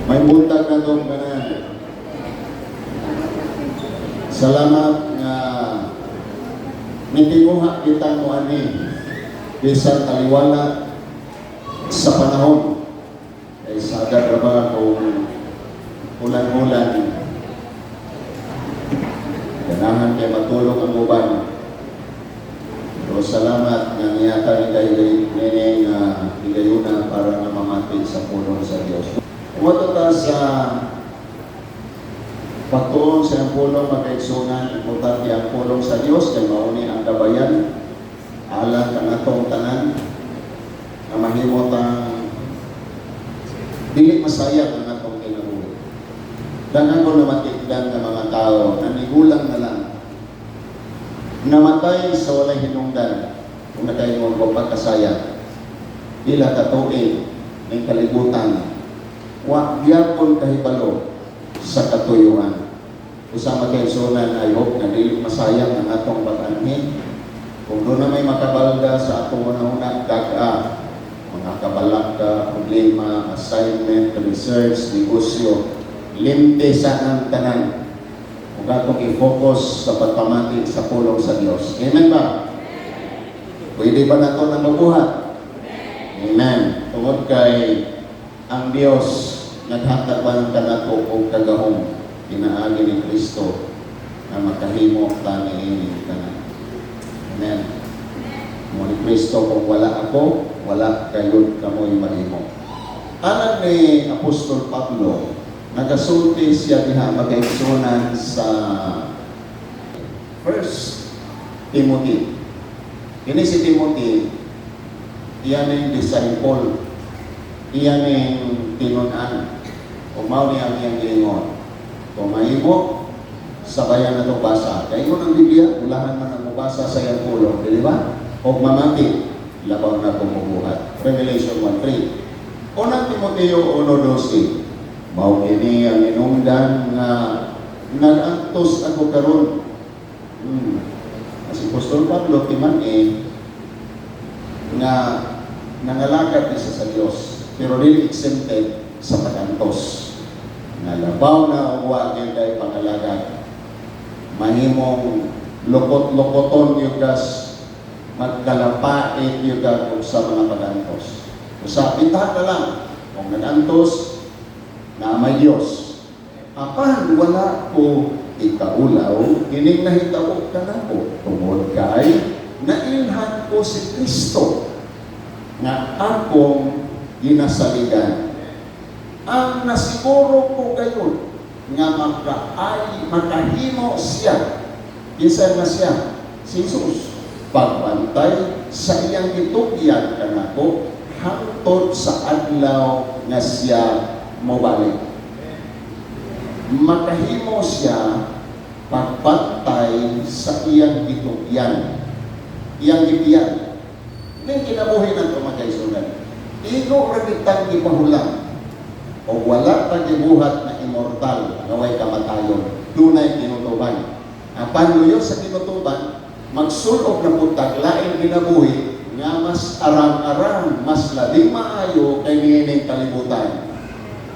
May buntag na itong kanan. Salamat nga nitinguha kitang mo ani bisan taliwala sa panahon. Ay sa agad ba kung ulan-ulan ganahan kay matulong ang uban. Pero salamat nga niyata ni kayo nining higayuna para na mamati sa pulong sa Diyos. Umato ta sa pagtuon sa ang pulong magkaigsunan, importante ang pulong sa Diyos kay mauni ang kabayan alang kanatong tanan na mahimot ang dili masayang ang atong kinabuhi. Danan ko na matikdan ng mga tao na nigulang na lang namatay sa walay hinungdan kung nakaingon ko pagkasaya ila katuig ng kalibutan wa gyapon kahibalo sa katuyuan. Usama kay sunan I hope na dili masayang ang atong pag-anhin. Kung doon na may makabalda sa atong una-una daga mga kabalaka, problema, assignment, research, negosyo, limte sa ang tanan. Kung atong i-focus sa pagpamati sa pulong sa Diyos. Amen ba? Pwede ba na ito na mabuhat? Amen. Tungod kay ang Diyos naghatag ba ng kanato o kagahong pinaagi ni Kristo na makahimo tani ini tanan. Amen. Mo ni Kristo kung wala ako, wala kayo kamoy mahimo. Anak ni Apostol Pablo, nagasulti siya diha magkaigsunan sa 1 Timothy. Ini si Timothy, iyan ang disciple, iyan ang tinunan, umaw niya ang iyang giingon. Kung mahimo, sabayan na itong basa. Kaya yun ang Biblia, ulahan man ang mabasa sa iyang pulong, di ba? O mamati, labaw na kumubuhat. Revelation 1:3. Unang Timoteo 1:12. Mao kini ang inungdan nga nagantos ako karon. Si Apostol Pablo timan nga nangalagad isa sa Dios pero dili exempted sa pagantos. Nalabaw na uwa niya kay pangalagad. Mahimong lokot-lokoton yung gas magkalapait yung gas sa mga pagantos. Sa pintahan na lang kung nagantos na may Diyos. Apan wala ko ikaulaw, ining nahitabo ka na ko. Tungod kay, nailhan ko si Kristo na akong ginasaligan. Ang nasiguro ko gayon nga makahimo siya, isa na siya, si Jesus, pagbantay sa iyang gitugyan ka na ko, hangtod sa adlaw nga siya mobalik. Makahimo siya pagbantay sa iyang gitugyan. Iyang gitiyan. Hindi kinabuhi ng kumagaysunan. Igo ragitang ipahulang o wala pagibuhat na immortal na way kamatayon. Dunay tinutuban. Apan luyo sa tinutuban, magsulog na putag lain ginabuhi nga mas arang-arang, mas labing maayo kay niining kalibutan.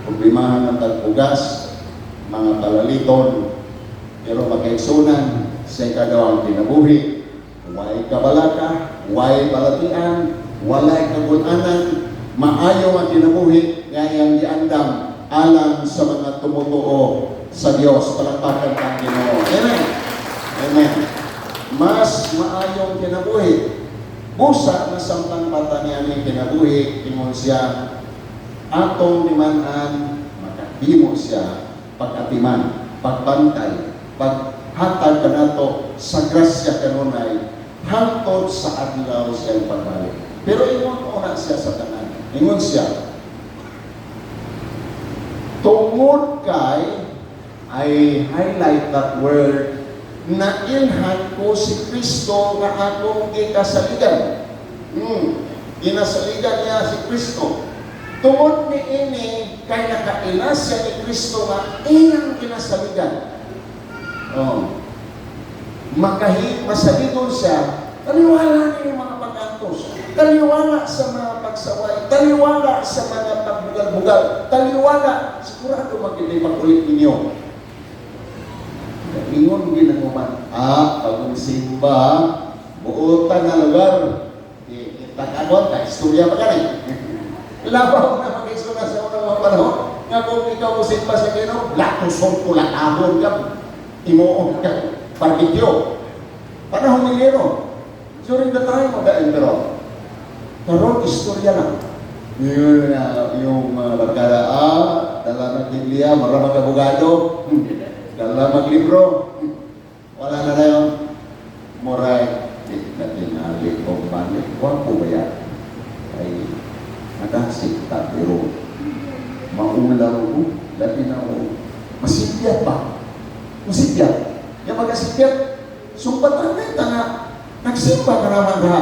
Problemahan ng tagpugas, mga palaliton, pero magkaigsunan sa ikadawang kinabuhi. Huwag kabalaka, huwag balatian, walay kagunanan, maayo ang kinabuhi, ngayang giandam alang sa mga tumutuo sa Diyos. Palakpakan ang Ginoo. Amen. Amen. Mas maayong kinabuhi. Busa na samtang mata niya ni kinabuhi, ingon siya, atong limanan, makahimo siya, pag-atiman, pagbantay, paghatag ka nato sa grasya kanunay, hangtod sa adlaw siyang pagbalik. Pero ingon una siya sa tanan. Ingon siya, tungod kay, I highlight that word, na ilhan ko si Kristo nga akong ikasaligan. Inasaligan niya si Kristo. Tungod ni ini, kay nakailas siya ni Kristo nga iyang kinasaligan. Masaligon siya, kaliwala niya yung mga pag-antos. Kaliwala sa mga pagsaway, taliwala sa mga pagbugal-bugal, taliwala, sigurado magiging pag-ulit ninyo. Ingon ginaguman, pagong simba, buutan na lugar, itag-agon, istorya pa ka rin. Labaw na mag-istorya sa unang mga panahon, nga kung ikaw mo simba sa Ginoo, latusong kulakabon ka, imuong ka, barbecue. Panahon ni Nero, during the time of the emperor, karon istorya lang. Yung barkada, dala ng Biblia, maraming abogado, dala maglibro, wala na na yung moray, natinali o balik, huwag po ba yan? Ay, nakasik ta, pero maulaw ko, dati na ako, masipyat ba? Masipyat. Yung magkasipyat, sumpatan na ito na, nagsimba ka naman ha.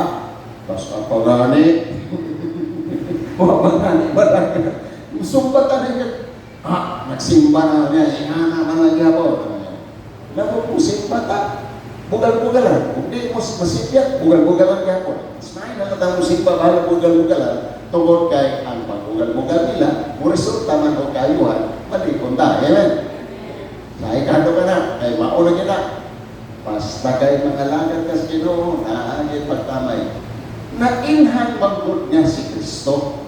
Tapos apa gani? Wala gani, wala gani. Sumpatan na ito, nagsimba na niya, ingana man lagi ako. Lago po, simpata. Bugal-bugalan. Hindi mo masipyat, bugal-bugalan ka po. Ismail na katang musimba, bahala bugal-bugalan. Tungkol kay ang pag-bugal-bugal nila, mo resulta man o kayuhan, malipunta. Amen? Naikado ka na, kay mauna kita. Basta kay mga langit ka sa Ginoo, naangin pagtamay. Nainhan magbud niya si Kristo.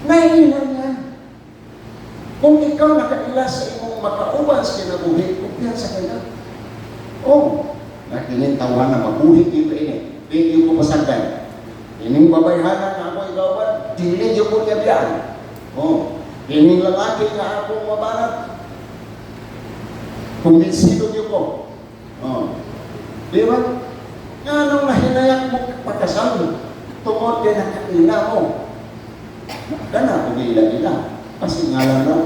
Nainhan niya. Kung ikaw nakaila sa imong makauban sa kinabuhi, kumpiyansa ka na. Nakinintawan na mabuhi dito ini. Hindi ko pasagdan. Ining babayhanan na ako ikawan, dili yung ko niya biyan. Ining lalaki na akong mabanat. Kumbinsido niyo ko. Di ba? Nga nung nahinayak mo pagkasal, tungod din ang kaila mo. Dana, pag-iila-ila. Kasi ngalan na.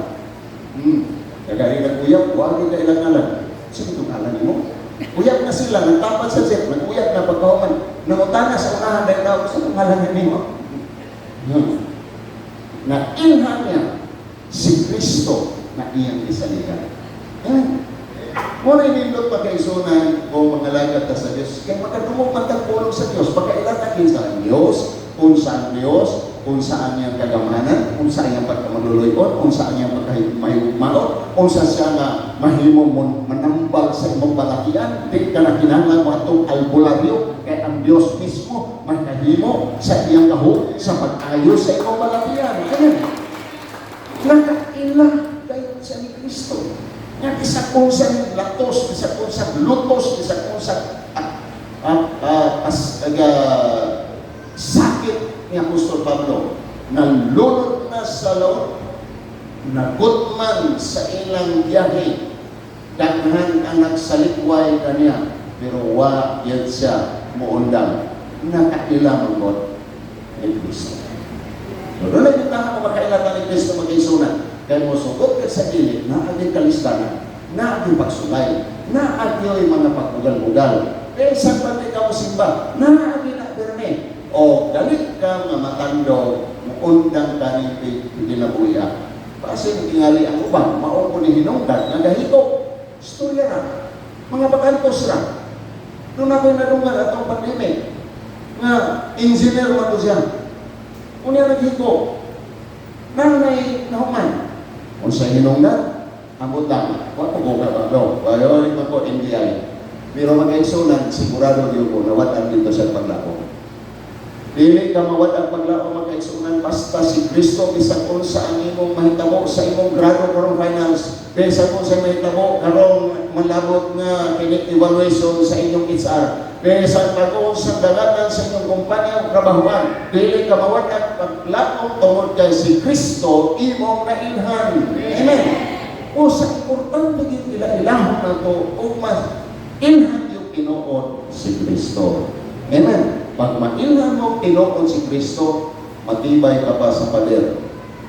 Kagari uyap, huwag ka ilang ngalan. Sino itong ngalan mo? Uyap na sila, nagtapad sa zip, nag-uyap na pagkawaman. Nangutana sa unahan dahil na gusto ng ngalan mo. Na-inhan niya si Kristo na iyang isaligan. Muna inindot pagkaisunan o mga lagat sa Diyos. Kaya makadumog magtagpulong sa Diyos. Pagkailatakin sa Diyos, kung saan Diyos, kung saan niyang kagamanan, kung saan niyang pagkamaluluyon, kung saan niyang pagkahimahimao, kung saan siya na mahimong manambal sa imong palakian, di ka na kinahanglan mo itong albularyo, kaya ang Diyos mismo mahimo sa iyang kahug sa pag-ayos sa imong palakian. Ganyan. Nakaila kayo sa ni Kristo. Nga isa kong sa latos, isa kong sa lutos, isa kong sa sakit ni Apostol Pablo, nalunod na sa laot, nagutman sa ilang biyahe, daghan ang nagsalikway kaniya, pero wa yan siya muundang, nakailang God ni Kristo. Doon na kita ako makailatan ni Kristo mag-isunan, kaya mo sugot ka sa gilid, na ating kalistanan, na ating pagsulay, na ating mga pagbugal-bugal, kaya saan ba ikaw simba, na ating nakberme, o galit ka nga matando, muundang ka ni ginabuya. Kasi tingali ang ubang, maong ni hinungdan, nga gahito, istorya na, mga bakantos na. Doon ako'y nadungan atong pandemic, nga engineer man ko siya. Unya naghito, nanay nahuman. Kung sa hinungdan, ambot lang, wala ko ka ba? No, wala rin ko NBI. Pero mag-exonan, sigurado yun ko, nawatan dito sa paglako. Dili ka mawad ang paglao magkaigsunan basta si Kristo bisan unsa ang imong mahitabo sa imong grado karong finance, bisan unsa mahitabo karong malabot nga kini evaluation sa inyong HR, bisan pag-uon sa dagatan sa inyong kumpanya o trabahuan, dili ka mawad ang paglao tungod kay si Kristo imong nailhan. Amen. Usa importante gyud ila-ilahon nato ug mas inhan yung tinuod si Kristo. Amen. Pag mailhan mo tinuod si Kristo, matibay ka ba sa pader?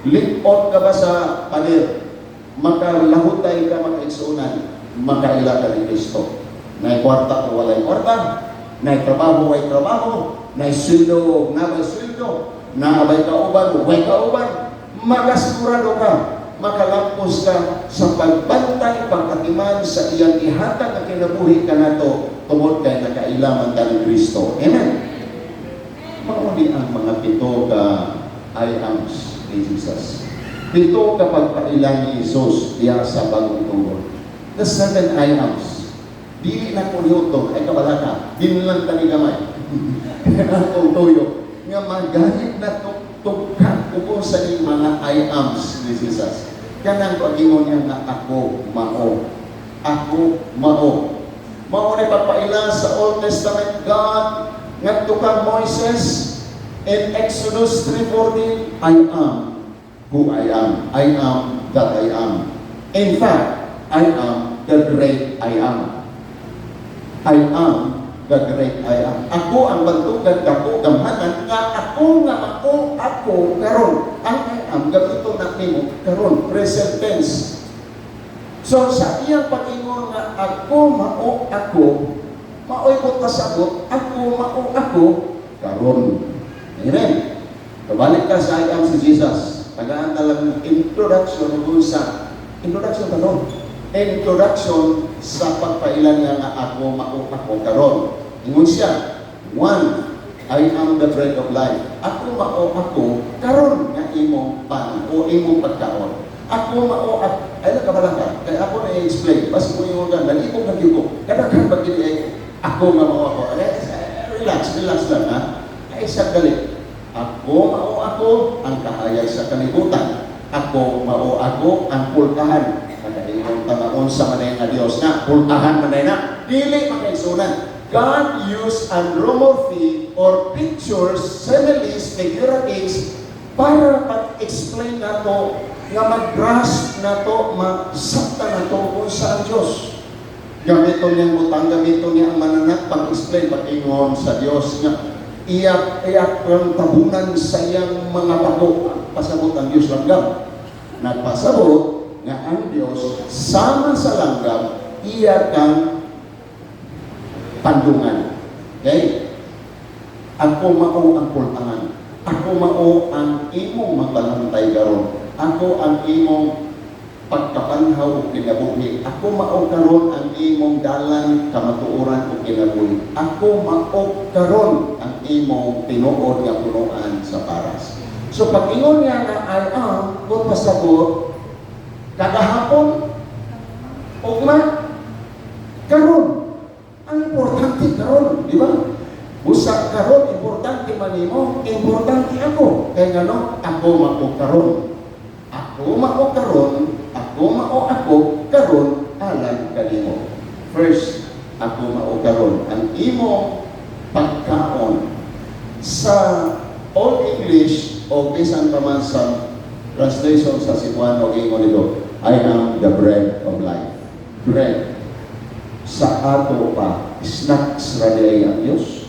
Likod ka ba sa pader? Makalahutay ka makaigsunan, makaila ka ni Kristo. Na'y kwarta o walay kwarta, na'y trabaho way trabaho, na'y sweldo o nabay sweldo, naabay ka uban o way ka uban, makasigurado ka, makalampos ka sa pagbantay, pagkatiman sa iyang ihatag na kinabuhi ka na to, tungod kay nakailaman ka ni Kristo. Amen. Mauni ang mga pito ka I ams ni Jesus. Pito ka pagpailan ni Jesus diya sa bagong tugon. The 7 I ams. Dili na ko niyutong, ay kabala ka, dinlan ka ni gamay. Kaya akong tuyo, nga magahit na tuktukan ko sa mga I ams ni Jesus. Kaya pag-ingon niya nga ako mao. Ako mao. Mao na papailan sa Old Testament God, nga tukang Moises, in Exodus 3:14, I am who I am. I am that I am. In fact, I am the great I am. I am the great I am. Ako ang bantugan, ako gamhanan, nga ako karon. Ang I am, gabito na nimo, karon, present tense. So, sa iyang pag-ingon nga, ako, maoy ko pasabot, ako, karon. Amen. Kabalik ka sa I am si Jesus. Tagaan talang introduction sa introduction sa pagpailan niya nga ako karon. Ingon siya, 1, I am the bread of life. Ako karon nga imong pan o imong pagkaon. Ay nakabala ka. Kaya ako na i-explain. Basta mo yung organ, nalipong na ko. Kadaghan ba gini ako ako. Relax lang ha. Ay sagdali. Ako ang kahayag sa kalibutan. Ako ang pultahan. Kadaingon tanaon sa manay nga Dios na pultahan manay na dili makaisunan. God used anthropomorphy or pictures, similes, figuratives para pag-explain nato nga mag-grasp nato, magsakta nato kung saan Diyos. Gamiton niyang butang, gamiton niya ang mananat pag-explain pag-ingon sa Diyos nga iyak ang tabunan sa iyang mga bago. Pasabot ang Diyos langgam. Nagpasabot nga ang Diyos sama sa langgam iyak ang pandungan. Okay? Ako mao ang pultangan. Ako mao ang imong magbalantay karon. Ako ang imong pagkapanhaw o kinabuhi. Ako mao karon ang imong dalan kamatuoran o kinabuhi. Ako mao karon ang imong tinuod nga punuan sa paras. So pag ingon niya nga I am, kung pasabot, kadahapon, ugma, karon. Ang importante karon, di ba? Busa karon, importante manimo, importante ako. Kaya ngano, ako mao karon. Ako karon, alam kanimo. First, ako mao karon. Ang imong pagkaon sa Old English o bisan pa man sa translation sa Cebuano, ingon nito, I am the bread of life. Bread. Sa ato pa, snacks radiay ang Diyos.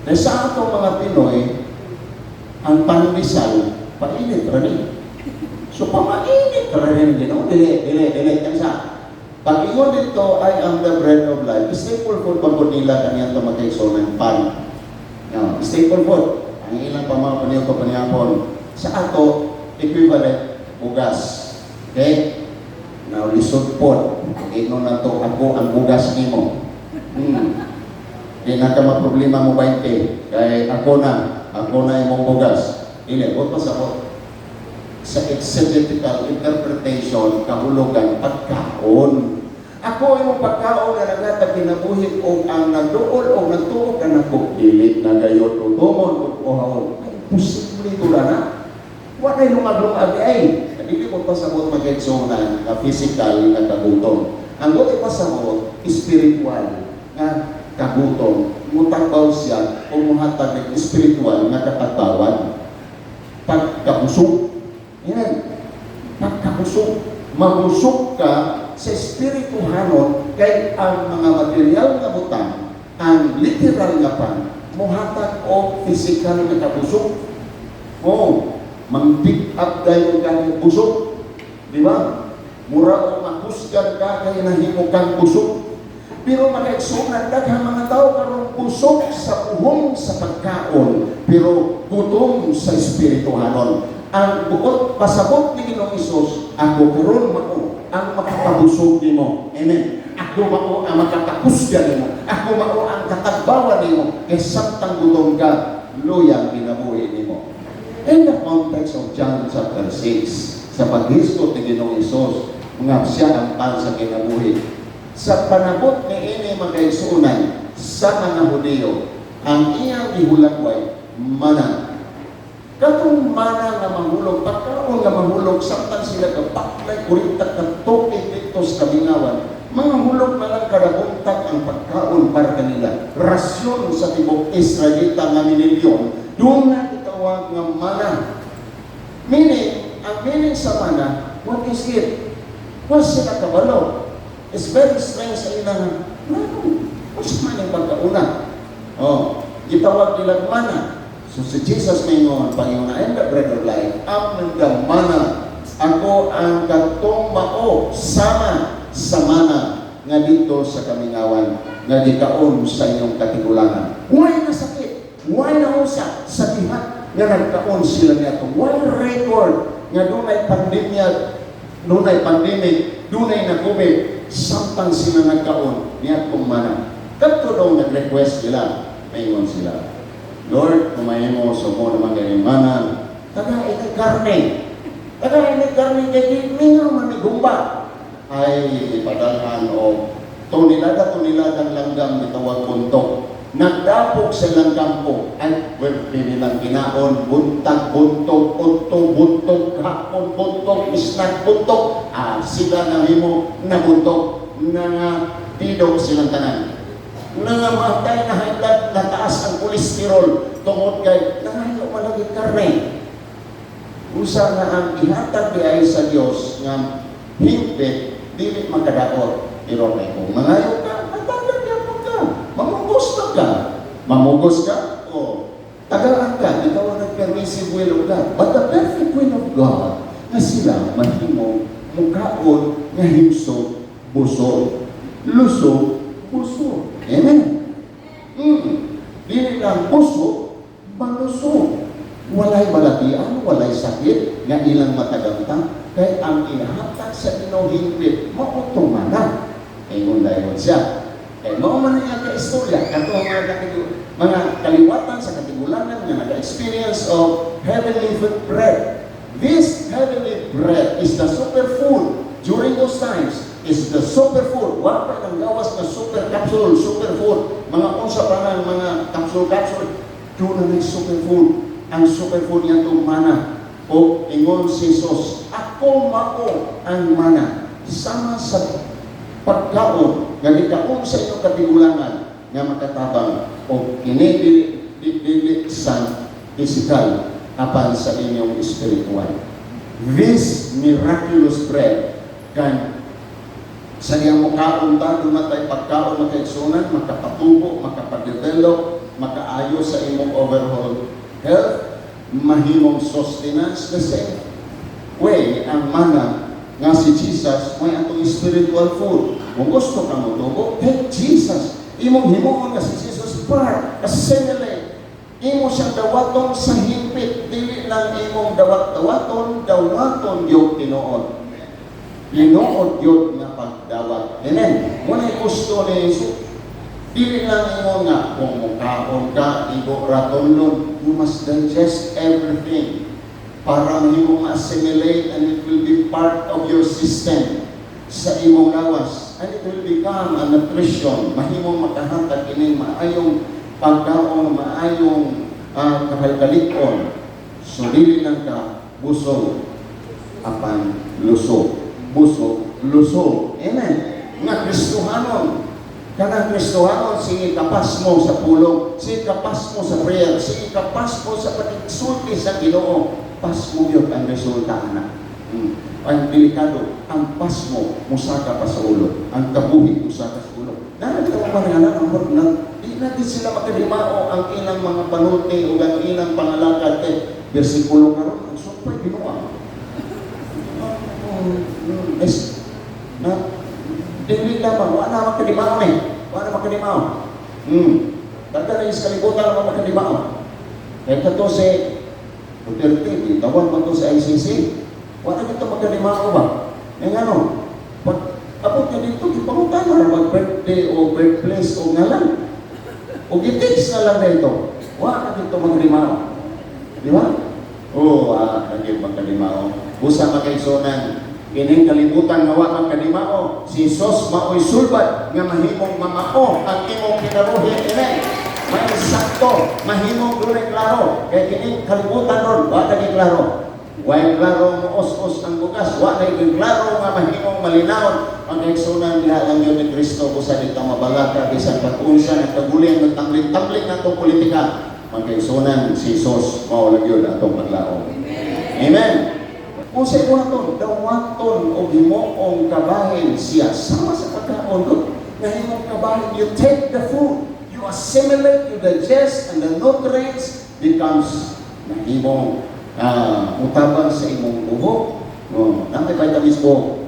Na sa ato mga Pinoy, ang pandesal, painit rin. So, pamainit rin din. Dili. Yan sa. Pag ingon dito, I am the bread of life. Staple food pagod nila kaniyang tumakaiso ng pan. Staple food. Ang ilang pamapaniyo ko paniyapon. Sa ato, equivalent, bugas. Okay? Now, lisod po. Ino na to, ako ang bugas nimo. Di na ka maproblema mo 20. Kaya ako na imong bugas. Ili, huwag pasabot. Sa exegetical interpretation, kahulugan, pagkaon. Ako imong pagkaon na nagatag kinabuhi o ang nanduol o nagtuog ka na ko. Dilit na gayon, tutumon, tutuhaon. Ay, posible ito na. Wala yung lumag-lumag ay. Hindi mo pasabot mag-exonan na physical na kagutom. Ang buti pasabot, spiritual na kagutom. Mutagbaw siya o muhatag ng spiritual na katagbawan. Pagkabusog. Yan. Pagkabusog. Mabusog ka sa espirituhanon kay ang mga material na butang, ang literal na pan, muhatag o physical na kabusog. Mang-pick up dahil kang busog. Di ba? Mura o mahusgan ka kaya nahimo kang busog. Pero makaigsunan daghang mga tao karon busog sa uhong sa pagkaon, pero gutom sa espirituhanon. Ang bukod pasabot ni Ginoong Hesus, ako karon mao ang makapabusog nimo. Amen. Ako mao ang makapahusgan nimo. Ako mao ang katagbawan nimo kay samtang gutom ka. luyang kinabuhi nimo. In the context of John chapter 6, sa paghisgot ni Ginoong Hesus, nga siya ang pan sa kinabuhi. Sa panabot ni ini mga igsunan sa mga Hudiyo, ang iyang gihulagway, mana. Katong mana nga mahulog, pagkaon nga mahulog, samtang sila kapaklay, kuritak ng toke dito sa kamingawan, mga hulog na lang karabuntag ang pagkaon para kanila. Rasyon sa tibok Israelita nga minilyon, doon na itawag nga mana. Meaning, ang meaning sa mana, what is it? What's sila kabalo? It's very strange sa ilang, what's man yung pagkauna? Gitawag nila mana. So si Jesus may ngon, Panginoon, I am the bread of life, am the mana. Ako ang katong mao, sama sa mana nga dito sa kamingawan, nga dikaon sa inyong katigulangan. Why na sakit? Why na usa? Sa dihat nga nagkaon sila niya ito. Why record nga dunay pandemya, dunay pandemic, dunay nagubig, samtang sila nagkaon niya itong mana. Kato daw nag-request sila, mayon sila, Lord, kumain mo, so mo naman ganyan mana, tagain ng karne. Tagain ng karne, kaya mingaw manigumba. Ay ipadalhan o tuniladang langgam itawag buntok. Nagdapog sa langgam po, ay nilang kinaon, buntag, buntok, unto, buntok, hapon, buntok, isnak, buntok. Sila na himo na buntok, na tidog silang tanan. Nangamatay na high blood, nataas ang kolesterol, tungod kay nangayo malagit karne. Usa na ang ihatag di ay sa Dios nga hingpit dili makadaot. Pero kung mangayo ka, magtanggal ka. Mamugos ka, o tagaan ka, ikaw ang nag-permissive will of God. But the perfect will of God, na sila mahimong mukaon nga himso, busog, lusog, busog. Amen? Dili lang busog, malusog. Walay balatian, walay sakit, nga ilang matagamtang, kaya ang inahatag sa inuhingpit, mautong na. Ingon dayon siya. Kaya mo man niya ka-istorya, kato mga kaliwatan sa katigulangan nga nag-experience of heavenly bread. This heavenly bread is the superfood during those times. Is the superfood. Wala pa ng gawas na super capsule, superfood. Mga unsa pa ng mga capsule. Doon na superfood. Ang superfood niya itong mana. O ingon si Jesus, ako mao ang mana. Sama sa pagkaon, nga gikaon sa inyong katigulangan, nga makatabang o kinidili sa physical apan sa inyong spiritual. This miraculous bread can sa iyang mukaon ta, dumatay pagkaon makaigsunan, makapatubo, makapadevelop, makaayo sa imong overall health, mahimong sustenance, kasi way ang mana nga si Jesus may atong spiritual food. Kung gusto ka mo tubo, take Jesus. Imong himuon nga si Jesus part, assimilate. Imo siyang dawaton sa himpit, dili lang imong dawaton yung tinuod. Tinuod yun nga pagdawat. Amen. Muna gusto ni Jesus. Dili lang imo nga, kung mukhaon ka, igo raton nun, you must digest everything para mo ma-assimilate and it will be part of your system sa imong lawas. And it will become a nutrition. Mahimong makahatag ining maayong pagkaon, maayong kahalkalikon. So, dili lang ka busog, apan lusog. Busog, lusog. Amen. Nga Kristohanon. Kanang Kristohanon, sige kapas mo sa pulong, sige kapas mo sa prayer, sige kapas mo sa patigsulti sa Ginoo. Pas mo yun ang resulta, anak. Ang delikado, ang pas mo, musaka pa sa ulo. Ang kabuhi, musaka sa ulo. Nanagdawa pa rin anak, di natin sila makalimao ang ilang mga panuti o ang ilang pangalakad. Versikulo karon, ang supay Ginoo. Dili lamang, wala makalimaon eh. Wala makalimaon. Daga na is kalibutan na makalimaon. Kaya ito si Duterte, tawag mo ito sa ICC. Wala dito makalimaon ba? Yung ano, pag abot ka dito, ipangutan na mag-birthday o birthplace o ngalan. O gitix na lang na ito. O wa na dito magrimaw. Di ba? Oo, naging magkadimao. Usa makaigsunan, kining kalibutan nga wa magkadimao, si Jesus mao'y sulbat nga mahimong mamao ang imong kinabuhi. Amen. May sakto, mahimong dunay klaro. Kaya kining kalibutan ron, wa naging klaro. Wa klaro mo os-os ang bugas, wa naging klaro nga mahimong malinaw ang kaigsunan diha lang yun ni Kristo kusa dito mabalaka bisan pag-unsa nagkaguling nagtambling-tambling natong politika. Ang kaigsunan si Jesus mao lang yun atong paglaom. Amen. Kung sa ito naton, dawaton o himoong kabahin siya sama sa pagkaon ko. Na himong kabahin, you take the food, you assimilate, you digest, and the nutrients becomes na himong utabang sa imong buhok. May vitamins po.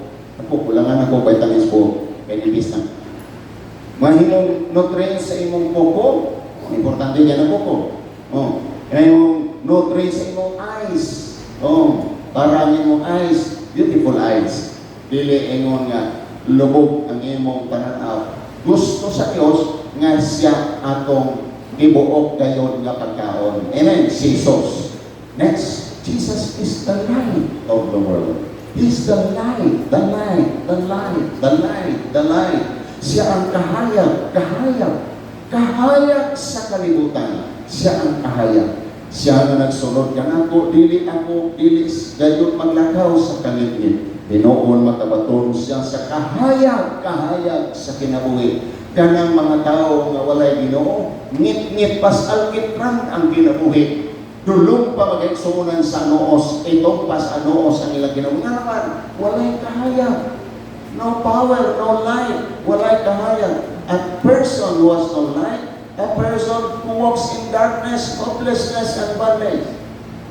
Kulangan ako vitamins po. Kaya nibis na. Mahimong nutrients sa imong kuko. Importante yan ang kuko. Kaya yung nutrients sa imong eyes. Para ang imong eyes, beautiful eyes. Dili ingon nga, lubog ang imong pananaw. Gusto sa Diyos nga siya atong ibuok gayon nga pagkaon. Amen. Jesus. Next, Jesus is the light of the world. He's the light, the light, the light, the light, the light. Siya ang kahayag, kahayag, kahayag sa kalibutan. Siya ang kahayag. Siya na nagsunod ka ako, dili gayon maglakaw sa kalingit. Hinoon matabaton siya sa kahayag, kahayag sa kinabuhi. Kanang mga tao nga walay Ginoo, ngit-ngit pasal-kitran ang kinabuhi. Dulong pa mag-eksunan sa noos, itong pas anoos ang ilang Ginoo. Nga naman, walay kahayag. No power, no light, walay kahayag. A person who has no light, a person who walks in darkness, hopelessness, and bondage.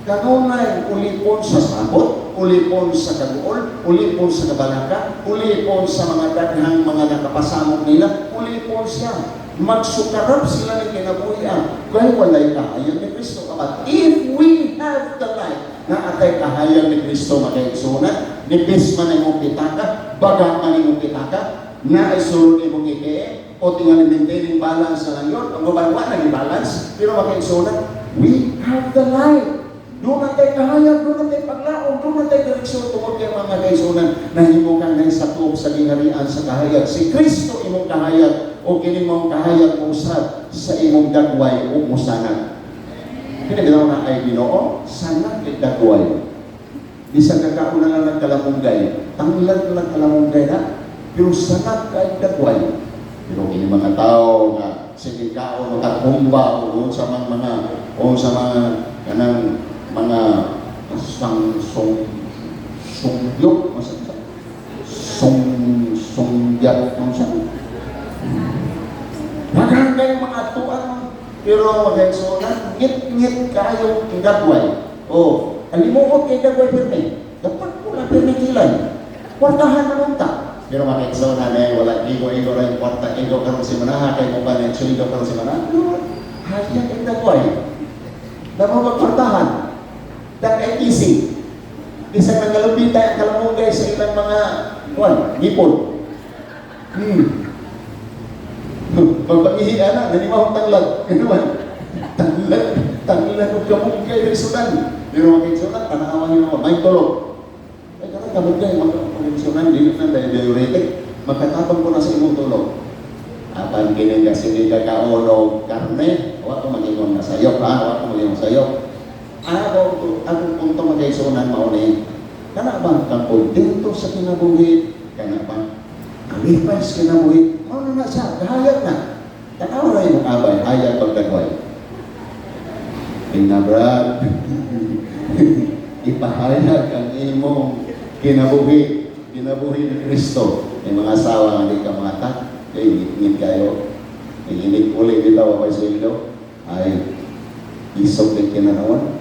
Kanunay, ulipon sa sabot, ulipon sa kaguol, ulipon sa kabalaka, ulipon sa mga daghang mga nakapasamong nila, ulipon siya. Magsukarap sila ng kinabuhian. Kaya walay kahayag ni Kristo. But if we have the light, na atay kahayag ni Kristo makaigsunan, nipis man imong pitaka, baga man imong pitaka, na ay sulod imong ikee, o tingnan maintaining balance na lang yun. Ang gubalwa na balance, pero makaigsunan, we have the light. Doon natin kahayag, doon natin paglaong, doon natin direksyon tungkol kay mga kaigsunan na himukan na sa tuog sa gingharian sa kahayag. Si Kristo imong kahayag, o kini mong kahayag mo usad sa imong dagway o musanag. Kinagalaw na ay Ginoo, sanag kay dagway. Bisag kakaon na lang ng kalamunggay, tanglag lang kalamunggay na, pero sanag kay dagway. Pero kini mga tao nga sige kaon o takumba o sa mga kanang mga sungyok sungyat maghang kayo mga atuan pero magagsunan ngit-ngit kayo ang dagway alimuot kay dagway pirme dapat po na pirme kilan kwartahan na ta pero makiksunan wala igo-igo rin kwarta igo karon si manaha kay mo ba na igo karon si manaha hayag ang dagway dapat magkwartahan that ay easy. Isang nangalupita ang kalamunggay sa ilang mga ngipon. Pagpangihian na, nanimahong tanglag. Ganuman. Tanglag o kamunggay ng sunan. Pero makiksunan, panaawan nyo naman. May tulog. Ay, karang kamunggay, makiksunan, dito na diuretic. Magkatapang ko na sa imong tulog. Apan kinin kasi hindi kakaonog karne, wala ko mag-ingon na sayok, wala ko mag-ingon sayok. Akong punto mag-aisunan mauni. Kana ba kang kontento sa kinabuhi? Kana ba kalipay sa kinabuhi? Ano na siya? Kahayag na. Tanaw na yung abay, hayag pagdagway. Pinabrad. Ipahayag ang imong kinabuhi ni Kristo. May mga asawa nga di ka mata, ingit kayo. Ingit ulit dito, wapay sweldo. Ay, isog din kinanawan.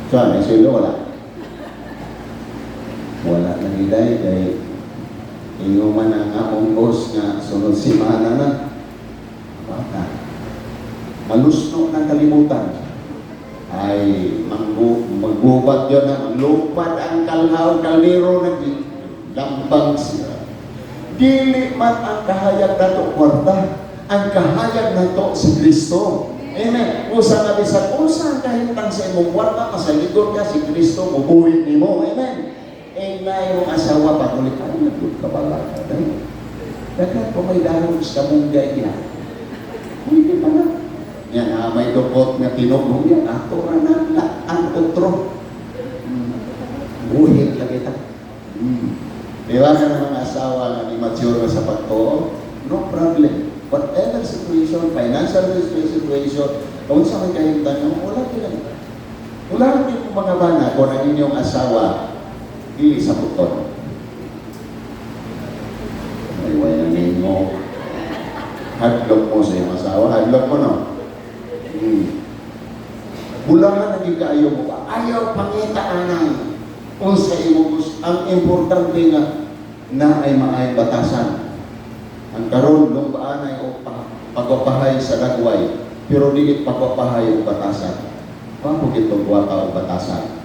So, may sweldo, wala. Wala na nilay, kaya inuman ang akong boss nga sunod simana na. Baka. Malusno ng kalimutan. Ay, magbubat yun na, lupad ang kalhaw, kaliro na lambang siya. Dili man ang kahayag na to, kwarta. Ang kahayag na to si Kristo. Amen. Usa nga bisag usa kahintang sa imong kwarta masaligon ka si Kristo mubuhi nimo. Amen. Eh na yung asawa pagulit ay nagud ka bala ka dai. Dapat ko may dalong sa munggay niya. Hindi pa na. Yan may dukot nga tinugong yan. Ato na ang utro. Buhi lagi ta. Diba ka ng mga asawa na ni mature sa pagtuo? No problem. Whatever situation, financial situation, kung sa may kahintan nyo, wala din. Wala din po mga bana kung ang inyong asawa hindi sa puton. Ay, wala ninyo. Hadlok mo sa iyong asawa. Hadlok mo, no? Bulangan naging kaayaw mo ba? Ayaw pangitaan kung sa iyong gusto. Ang importante nga na ay maayong batasan. Ang karon lumbaan ay pagwapahay sa dagway, pero dili pagwapahay o batasan. Paano itong waka o batasan?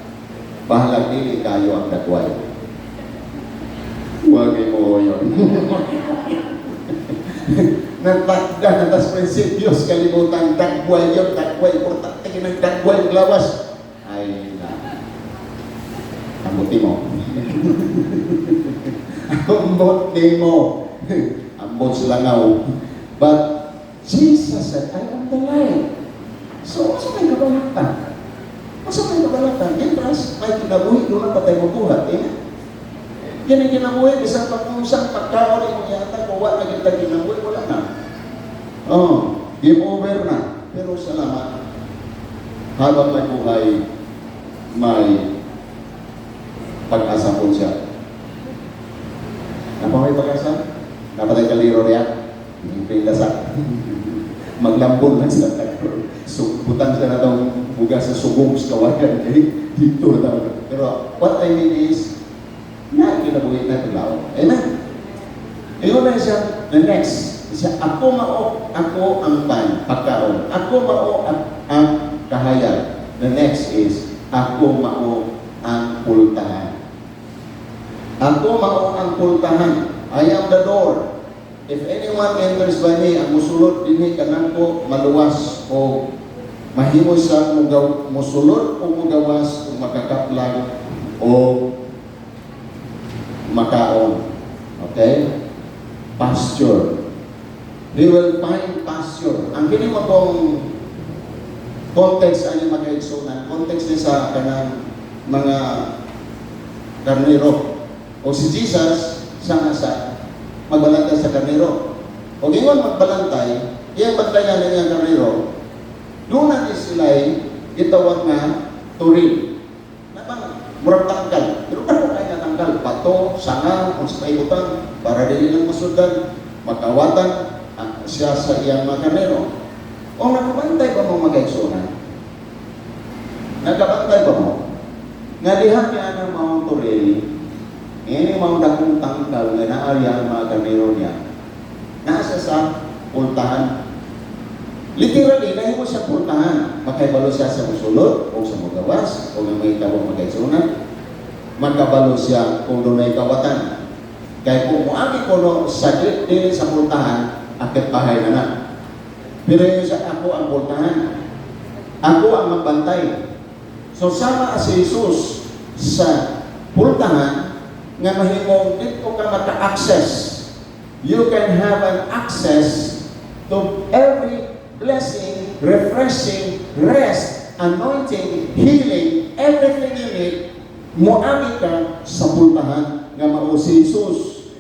Bahalag dili kayo ang dagway. Huwag mo yun. Nagtakda na tas prinsipyos, kalimutan, dagway yun, dagway, importante ng dagway, lawas. Ay na. Ambuti mo. Ambuti mo. Ambot silangaw. But Jesus said, I am the light. So, asa may kabalatan? Asa may kabalatan? Yes, may kinabuhi, doon ang patay mo buhat. Yan ang kinabuhi, isang pag-usang pagkaon yung yata, kung wala na kita kinabuhi, wala na. Game over na. Pero salamat, habang may buhay, may pag-asa po siya. Napamay pag-asa? Napatay kaliro riyan, hindi pindasak. Maglambon lang sila tayo. So, butan sila na itong bugas sa sugong sa kawagan. Dito na. Pero, what I mean is, na kinabuhi na paglaw. Amen? Ayun na siya, the next. Siya, ako ang pagkaon. Ako ang kahayag. The next is, ako ang pultahan. Ako ang pultahan. I am the door. If anyone enters by me, ang musulot dinhi kanang ko maluwas o mahimo sa musulot o mugawas o makakaplag o makaon. Okay? Pasture. They will find pasture. Ang kini mo kong context ani magkaigsunan. Context ni sa kanang mga karnero. O si Jesus sa magbalantay sa karnero. O ingon magbalantay, iyang bantayan niya ang karnero, doon natin sila'y itawag nga turin. Nabang murang tangkal. Pero kano kaya tangkal? Pato, sanga, kung sa kaibutan, para din ng masundan, magkawatan, siya sa iyang mga karnero. O nakabantay ba mo mag-aigsunan? Nakabantay ba mo? Nga dihan niya ng mga turin, ini mga dakong tangkal na naarya ang mga karnero niya. Nasa sa pultahan. Literally, dahil mo siya pultahan. Makaibalo siya sa musulot, o sa magawas, o ng may tabong magkaisunan. Magkabalo siya kung doon may kawatan. Kaya kung muagi ko no, saglit din sa pultahan, akit bahay na na. Pero yun siya, ako ang pultahan. Ako ang magbantay. So, sama si Jesus sa pultahan, nga mahimong dito ka maka-access. You can have an access to every blessing, refreshing, rest, anointing, healing, everything you need, muami ka sa pultahan nga mao si Jesus.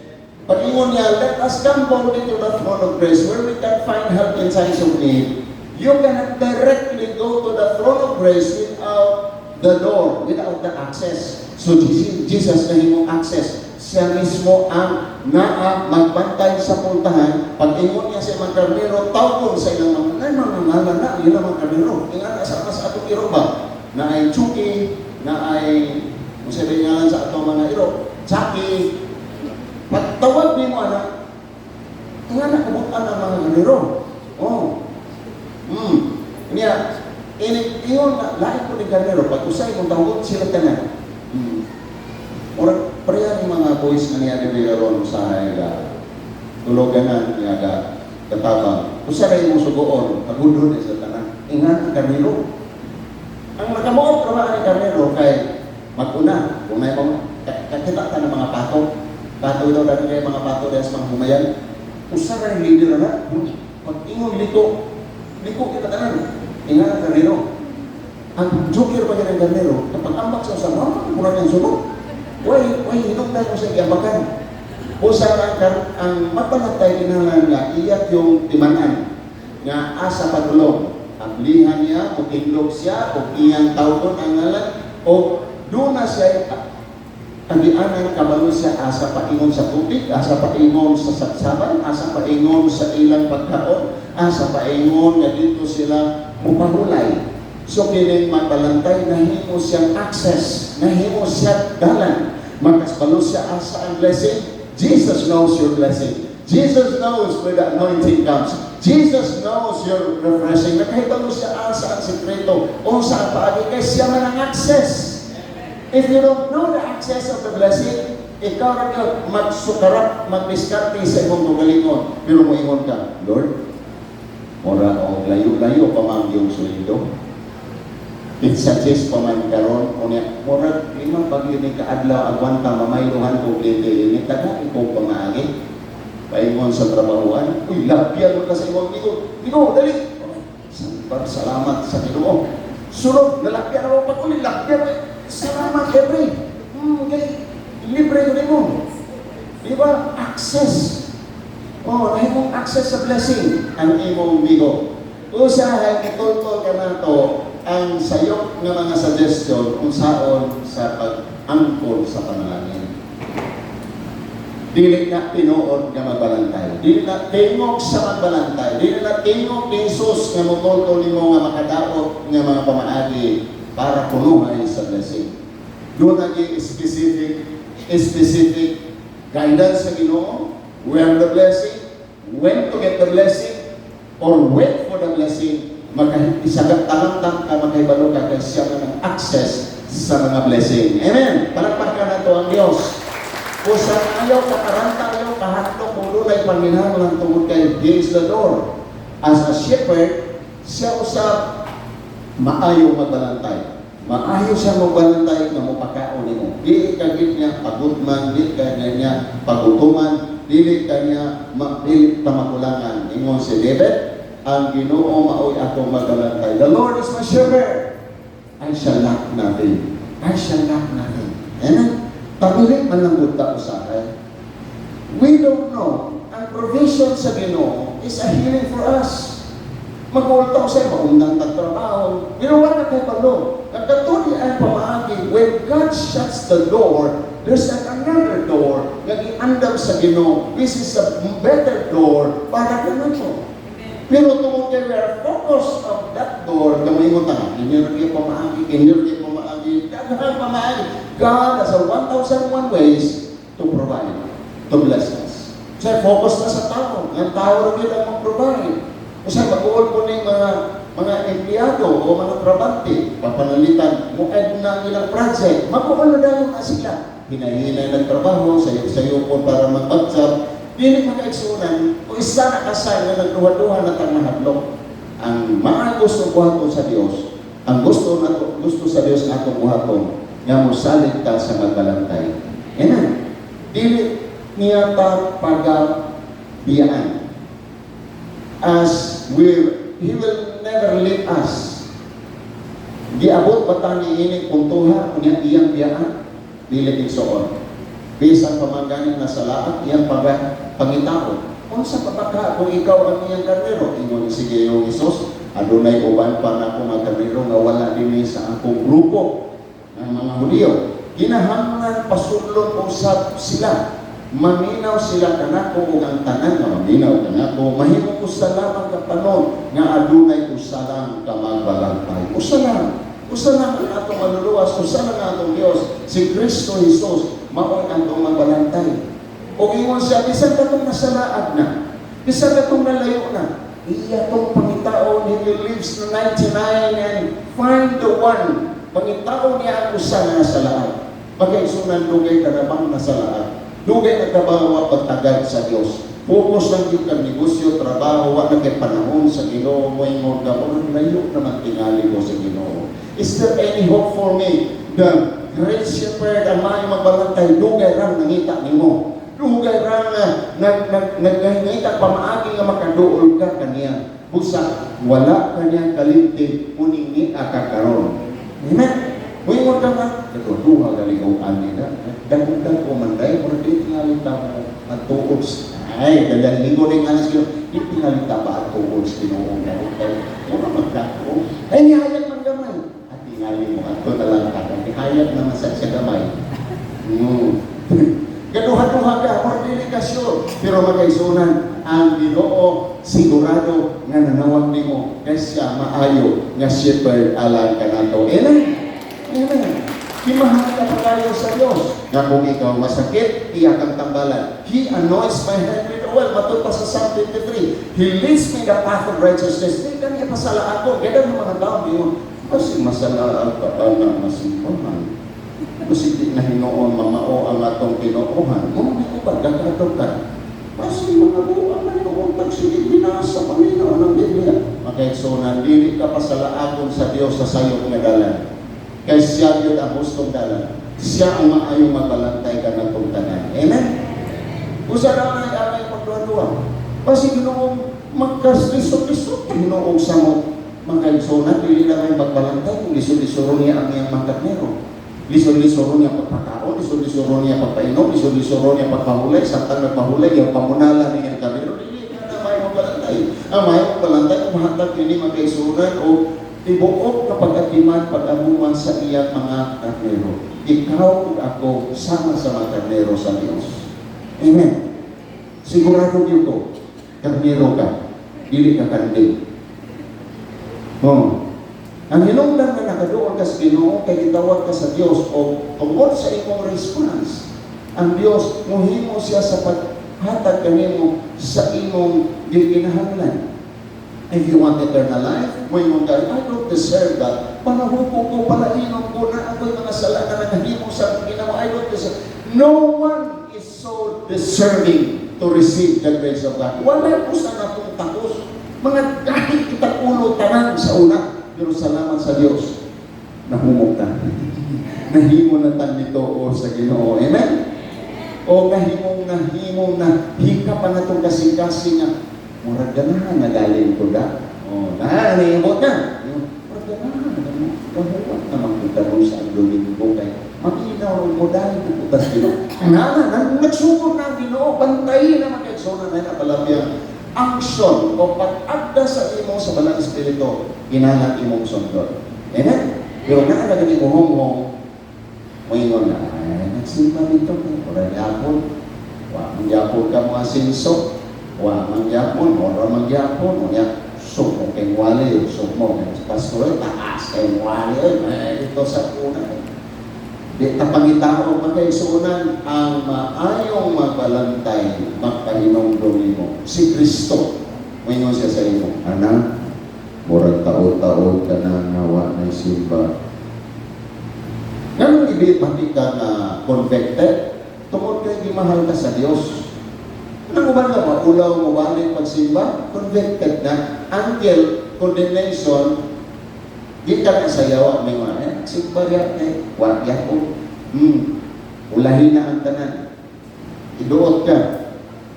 Pag-ingon niya, let us come boldly to the throne of grace where we can find help in times of need. You cannot directly go to the throne of grace without the door, without the access. So Jesus na himong access. Siya mismo ang magbantay sa pultahan. Pag-ingon niya sa mga karnero, tawgon sa ilang mga ngalan na, yun ang mga karnero. Ingan sa atong iro ba? Na ay Chuki, na ay, kung sabi nga sa atong mga iro, Chaki. Pagtawag ni mo, anak, ingan na kabutan ang mga karnero. Niya, ingon na, lahat ko ni karnero, pag usay mong tawag, sila tanan. Orang prea ni mga boys na niya dibigaron sa hayga tuloganan niya katabang usa ray mo sugoon agudon sa tanan ingan ang karnero. Ang nakamuot naman ang karnero kay maguna. Kung may mga kakita ka ng mga pato. Pato daw dahil kayo mga pato dahil sa mga humayan. Usa ka ng leader na pag-ingon liko kita tanan. Ingan ang karnero. Ang joker pa yan ang karnero, kapag ambak sa usama, mura niyang sunod. Way, hinong tayo sa iyabakan. Usa ang mapanatay kinahalan nga, iyak yung timanan nga asa padulong. Ablihan niya, o kinlog siya, o iyang tawton ang ngalan, o doon na siya kagianan kabalo siya asa paingon sa tubig, asa paingon sa saksaban, asa paingon sa ilang pagkaon, asa paingon nga dito sila mupahulay. So kining mabalantay, nahimo siyang access, nahimo siya dalan, makasbalo siya asa ang blessing. Jesus knows your blessing. Jesus knows where the anointing comes. Jesus knows your refreshing. Nakahibalo siya asa ang sekreto o sa paagi kay siya man ang access. If you don't know the access of the blessing, ikaw rin yung magsukarap, magdiskarte sa imong tugalingon. Pero mo ingon ka, Lord, ora o layo-layo pa man yung sulido. It-suggest pa man karon o niya, ora, lima pag yun ni kaadlaw, agwanta, mamayluhan ko klite, ni taga, ikaw pa maagi. Paingon sa trabahuan, uy, lapyan mo ka sa imong Ginoo, dali! Salamat sa Ginoo. Sunod, lalapyan ako pag uli, lapyan mo. Salamat, libre. Okay. Libre yun mo. Di ba? Access. Nahimong access sa blessing ang imong bigo. Usahay, itultol ka na to ang sayok ng mga suggestion kung saan sa pag-angkol sa panalangin. Dili na tinuod nga magbalantay. Dili na tingog sa magbalantay. Dili na tingog ni Jesus nga mutultol nimo nga makadaot nga mga pamaagi para punuhay sa blessing. Doon naging specific guidance sa Ginoo, where the blessing, when to get the blessing, or wait for the blessing, isagat-tangang ka makahibalo ka kay siya ng access sa mga blessing. Amen! Palagpakan na ito ang Diyos. Kung sa ayaw, kakaranta ayaw, kahatlok, kung doon ay paminahal ng tungkol kay He is the door. As a shepherd, siya usap maayo magbalantay. Maayo siya magbalantay na mapakaon mo. Dili ka niya pagutman, dili ka niya pagutuman, dili ka niya dili tamakulangan. Ingon si David, ang Ginoo maoy ako magbalantay. The Lord is my shepherd. I shall lack nothing. I shall lack nothing. Amen? Pabilik man lang buta usahay. We don't know. Ang provision sa Ginoo is a healing for us. Mag-ultaw sa'yo, maundang tagtrabaho. Pero wala kayo palo. Nagkatuli ang pamaagi, when God shuts the door, there's another door na iandam sa Ginoo. This is a better door para ganun po. Pero tungkol kayo, we are focused on that door, gamay mo tangan, inyo kayo pamaagi, kagahang pamaagi. God has a 1,001 ways to provide, to bless us. So, focus na sa tao. Ang tao rin ang mag-provide. Kasi mag-uol po ng mga empleyado o mga trabante, papanalitan, mukha na ilang project, mag-uol na dahil na sila. Hinahinay ng trabaho, sayo po para mag-bagsap, hindi makaiksunan, o isa na kasay na nagduha-duha na tangahadlok. Ang mga gusto buhaton sa Diyos, ang gusto sa Diyos na itong buhaton, nga mo salit ka sa magbalantay. Yan. Dili niya pa pagabiyaan. He will never leave us. Giabot batang iinit puntuha, kunya iyang biyaan, dili igsoon. Bisan pamangganing nasa laat, iyang pangitao. Kung sa papaka, kung ikaw ang iyang karnero, ingon sige yung Isus, adunay uban pa na akong mga karnero nga wala din sa akong grupo ng mga Hudyo. Kinahanglan pasulong usab sila. Maminaw sila kanako ug ang tanan nga maminaw kanako mahimo ko salamat ka panon nga adunay usalang ka magbalantay. Usalang ang atong maluluwas, usalang ang atong Dios, si Kristo Jesus mao ang atong magbalantay. O ingon siya bisan katong nasalaad na, bisan katong nalayo na, iya tong pangitaon he lives na 99 and find the one. Pangitaon niya ang usa nga nasalaad. Pagkaisunan dugay karabang nasalaad. Dugay nagkabawa pagtagad sa Diyos. Focus lang yung kang negosyo, trabaho, wala kay panahon sa Ginoo mo yung mga layo naman tingali ko sa Ginoo. Is there any hope for me? The great shepherd ang may magbalantay, dugay rang nangita nimo. Dugay rang nagngita pamaagi nga makaduol ka kaniya. Busa, wala kaniya kalimtin, uningi akakaroon. Amen? Huwag ka nga, natutuwa galigawan nila. Dagudan ko manday, kung hindi tingalita mo at tuod. Ay, dalalingo rin nga na sila, hindi tingalita ba at tuod sa Ginoo na rin. Muna magkako. Ay, nihayag man gamay. At tingali mo, at ito talang kakang. Nihayag naman sa gamay. Gaduha-duha ka, more delikasyon. Pero magkaisunan, ang Ginoo sigurado nga nanawag nimo kay siya maayo nga shepherd alang ka nato. Amen. Amen. Kimahal ka pagayo sa Diyos. Nga kung ikaw masakit, iya kang tambalan. He anoints my head with oil. Matod pa sa Psalm 53. He leads me the path of righteousness. Hindi ka niya pasala ako. Ganda ng mga tao niyo. Kasi masala ang kapala masimbahan. Kasi di na hinoon mamao ang atong kinukuhan. Kung hindi ko ba, gagatow ka. Kasi mga buwan na yung tagsige binasa Panginoon ng Biblia. So, nandili ka pasalaakon sa Diyos sa sayong nagalan. Kaya siya yun ang gustong dalan. Siya ang maayong magbalantay ka ng tungtanan. Amen? Usa na nga ay pagduwa-duwa. Kasi ginoong magkaslisod-lisod. Ginoong sa mo magkaigsunan, pili na kayo magbalantay. Kung lisod-lisoro niya ang iyang magkatnero. Lisod-lisoro niya pagpakaon, lisod-lisoro niya pagpainom, lisod-lisoro niya pagpahulay, samtang nagpahulay, yung pamunala niya kami. Pero hindi na may magbalantay. Ang may magbalantay, kung hatag hindi magkaigsunan o tibuok kapag atiman pag-amuman sa iyang mga karnero. Ikaw at ako sama sa mga karnero sa Diyos. Amen. Sigurado dito, karnero ka, dili ka kanding. Ang hinungdan na nakadoon ka sa Ginoo, kay gitawag ka sa Diyos o tungkol sa imong response. Ang Diyos, muhimo siya sa paghatag kanimo sa imong gikinahanglan. If you want eternal life, when you God, I don't deserve that. Panahupo ko, palainom ko na ako'y mga sala na naghimo sa ginawa. I don't deserve. No one is so deserving to receive the grace of God. Wala po sa natong takos. Mga kahit kitang ulo tanan sa una. Pero salamat sa Diyos. Nahumog ka. Nahimo na tan nito o sa Ginoo. Amen? O nahimong na hika pa na itong kasing-kasing nga murag ganahan na galing ko da. O, nahimot na. Murag ganahan. Kahuwag naman kita mo sa Domingo kay makinaw mo dahil puputas Ginoo. Nagsugod na Ginoo. Bantayin na magkagsunan na napalabiyang action o pag-agda sa imo sa Balang Espiritu, inanak imong sundot. Amen? Pero nakalagay ni Muhong, moingon na, nagsimba dito, wala yapon. Wa mangyapon ka mga sinso, wa mangyapon, wala mangyapon, sumo kay wali, sumo kay pastor, taas kay wali, dito sa una. Di tapangitao magkaisunan ang maayong magbalantay magpahinongdong mo. Si Kristo, mayroon siya sa imo, anak, murag taon-taon ka na nawa na simba. Ganun ibig pati ka na convicted, tungkol kayo mahal ka sa Diyos. Ano ba na maulaw mo balik pagsimba? Convicted na. Until condemnation, di ka na sayawa may mga sigbarya wakya ko. Ulahin na ang tanan. Iduot ka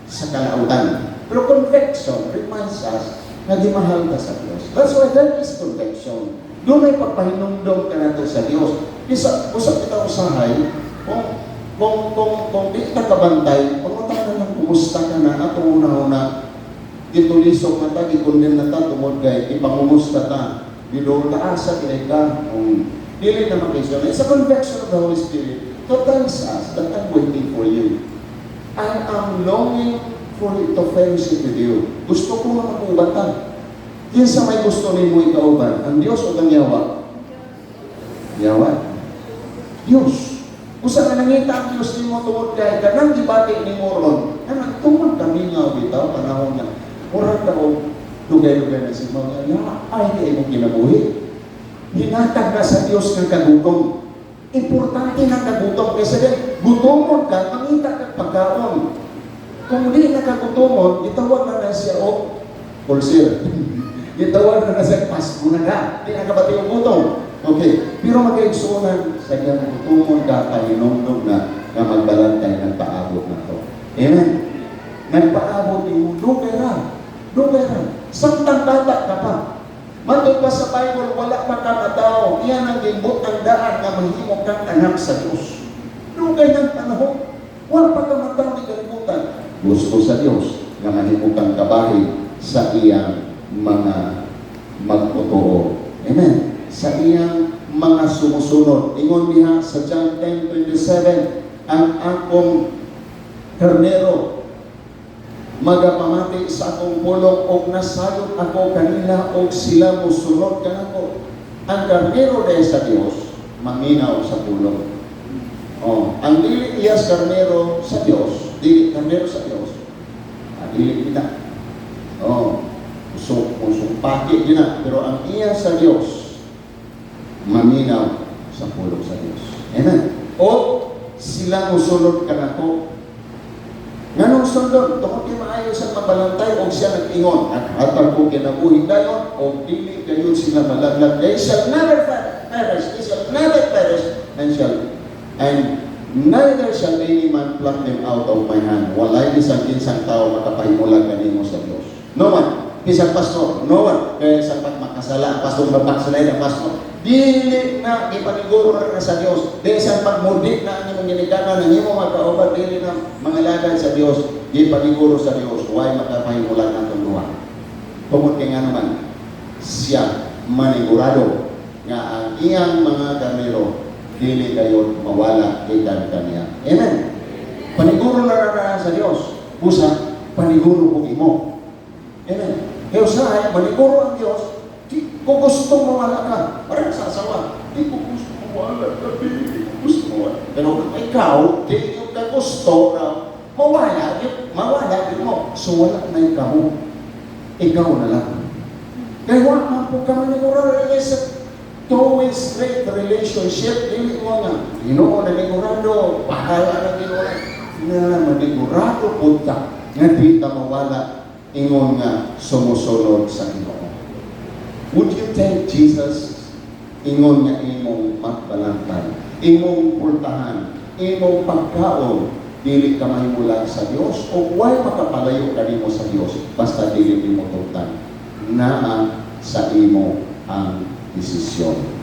sa kalautan. Pero conviction reminds us na di mahal ka sa Diyos. That's why that is conviction. Doon ay pagpahinumdom ka na sa Diyos. Usap kita usahay, kung di ka kabantay, pagpunta na lang, kumusta ka na, at una-una, itulisok na ta, ikundin na ta, tumod kay, ipangumusta ta. Bidol taasa kinay ka, dili na makisyon. It's a conviction of the Holy Spirit to tells us that I'm waiting for you. I am longing for to fellowship with you. Gusto ko nga makubatan. Kinsa may gusto ni mo ikauban? Ang Diyos o ang Yawa? Yawa. Diyos. Usa nga nangita ang Diyos ni mo tungod kay kanang gibati ni mo ron. Nang tumag kami nga bitaw panahon nga. Murag ka o dugay-dugay na si mga ay di mo kinabuhi. Hinatag na sa Diyos ng kagutom. Importante ng kagutom kasi gutomon ka, mangita ka pagkaon. Kung di nakagutomon, itawag na siya o pulsir. Itawag na siya Pasko na ka. Di nakabati yung gutom. Okay. Pero magkaigsunan sa iyang gutomon ka, paninumdum na magbalantay nagpaabot na to. Amen. Nagpaabot yung dugay ra. Samtang bata ka pa. Matod pa sa Bible, wala pa kang atao. Iyan ang gimbot ang daan na mahimok kang anak sa Diyos. Dugay ng panahon. Wala pa kang matang di kalimutan. Gusto sa Diyos na mahimok kang kabahin sa iyang mga magtotoo. Amen. Sa iyang mga sumusunod. Ingon niya sa John 10:27, ang akong karnero magapamati sa akong pulong o nasayot ako kanila o sila musunod kanako. Ang karnero dahil sa Diyos, maminaw sa pulong. Ang dili iyas karnero sa Diyos, dili karnero sa Diyos, dili kita. Pati din na. Pero ang iya sa Diyos, maminaw sa pulong sa Diyos. Amen. O sila musunod kanako. Nganong sundon, tungkol di maayo sa mabalantay o siya nag-ingon, at hatag ko kinabuhin dayon, o dili kayo sila malaglag. They shall never perish, they shall never perish, and neither shall any man pluck them out of my hand. Walay isang kinsang tao makapahimulag kanimo sa Diyos. No one. Isang pastor, no one. Kaya isang pagmakasala, pastor magpaksalay ng pastor. Dili na ipaniguro na sa Diyos. Dili isang pagmudi na ang imong ginikanan, ang imong magkaubat, dili na mga lagad sa Diyos, ipaniguro sa Diyos, huwag makapahimulan ng tunduha. Tungkol kay nga naman, siya manigurado nga ang iyang mga karnero, dili kayo mawala ikan kaniya. Amen. Paniguro na sa Diyos. Busa, paniguro po imo. Amen. Kaya usahay, maniguro ang Diyos, di ko gusto mawala ka. Parang sasawa, di ko gusto mawala ka, di ko gusto mawala. Pero ikaw, di ka gusto na mawala din mo. So wala na ikaw. Ikaw na lang. Kaya wala po ka maniguro sa two-way straight relationship. Dili mo nga, Ginoo na manigurado, bahala na Ginoo na manigurado punta. Nga di ka mawala, ingon nga sumusunod sa Ginoo. Would you take Jesus? Ingon nga imong magbalantay, imong pultahan, imong pagkaon, dili ka mahimulan sa Dios o why makapalayo kanimo sa Dios basta dili mo tutan. Naa sa imo ang desisyon.